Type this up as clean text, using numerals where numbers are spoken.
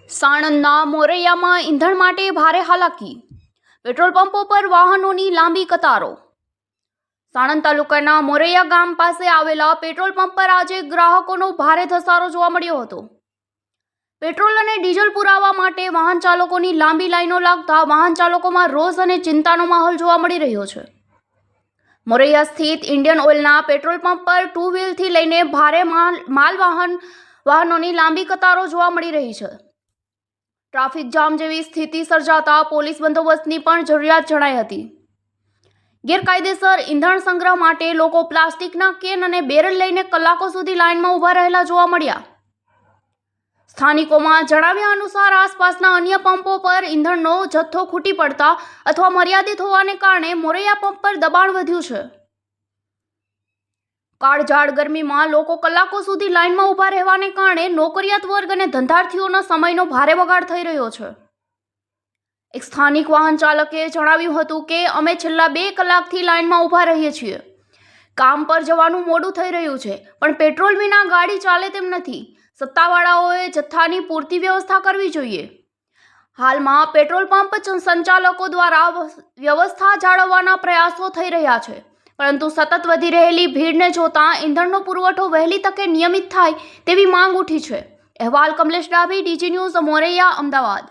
સાણંદના મોરૈયામાં ઈંધણ માટે ભારે હાલાકી, પેટ્રોલ પંપો પર વાહનોની લાંબી કતારો। સાણંદ તાલુકાના મોરૈયા ગામ પાસે આવેલા પેટ્રોલ પંપ પર આજે ગ્રાહકોનો ભારે ધસારો જોવા મળ્યો હતો। પેટ્રોલ અને ડીઝલ પુરાવા માટે વાહન ચાલકોની લાંબી લાઈનો લાગતા વાહન ચાલકોમાં રોષ અને ચિંતાનો માહોલ જોવા મળી રહ્યો છે। મોરૈયા સ્થિત ઇન્ડિયન ઓઇલના પેટ્રોલ પંપ પર ટુ વ્હીલથી લઈને ભારે માલ વાહનોની લાંબી કતારો જોવા મળી રહી છે। ટ્રાફિક જામ જેવી સ્થિતિ સર્જાતા પોલીસ બંદોબસ્તની પણ જરૂરિયાત જણાઈ હતી। ગેરકાયદેસર ઈંધણ સંગ્રહ માટે લોકો પ્લાસ્ટિકના કેન અને બેરલ લઈને કલાકો સુધી લાઇનમાં ઊભા રહેલા જોવા મળ્યા। સ્થાનિકોમાં જણાવ્યા અનુસાર આસપાસના અન્ય પંપો પર ઈંધણનો જથ્થો ખૂટી પડતા અથવા મર્યાદિત હોવાને કારણે મોરૈયા પંપ પર દબાણ વધ્યું છે। કાળઝાળ ગરમીમાં લોકો કલાકો સુધી લાઇનમાં ઊભા રહેવાને કારણે નોકરિયાત વર્ગ અને ધંધાર્થીઓના સમયનો ભારે બગાડ થઈ રહ્યો છે। એક સ્થાનિક વાહન ચાલકે જણાવ્યું હતું કે અમે છેલ્લા 2 કલાકથી લાઇનમાં ઊભા રહીએ છીએ। કામ પર જવાનું મોડું થઈ રહ્યું છે, પણ પેટ્રોલ વિના ગાડી ચાલે તેમ નથી। સત્તાવાળાઓએ જથ્થાની પૂરતી વ્યવસ્થા કરવી જોઈએ। હાલમાં પેટ્રોલ પંપ સંચાલકો દ્વારા વ્યવસ્થા જાળવવાના પ્રયાસો થઈ રહ્યા છે, પરંતુ સતત વધી રહેલી ભીડને જોતા ઈંધણનો પુરવઠો વહેલી તકે નિયમિત થાય તેવી માંગ ઉઠી છે। અહેવાલ કમલેશ ડાભી, DG ન્યૂઝ, મોરૈયા, અમદાવાદ।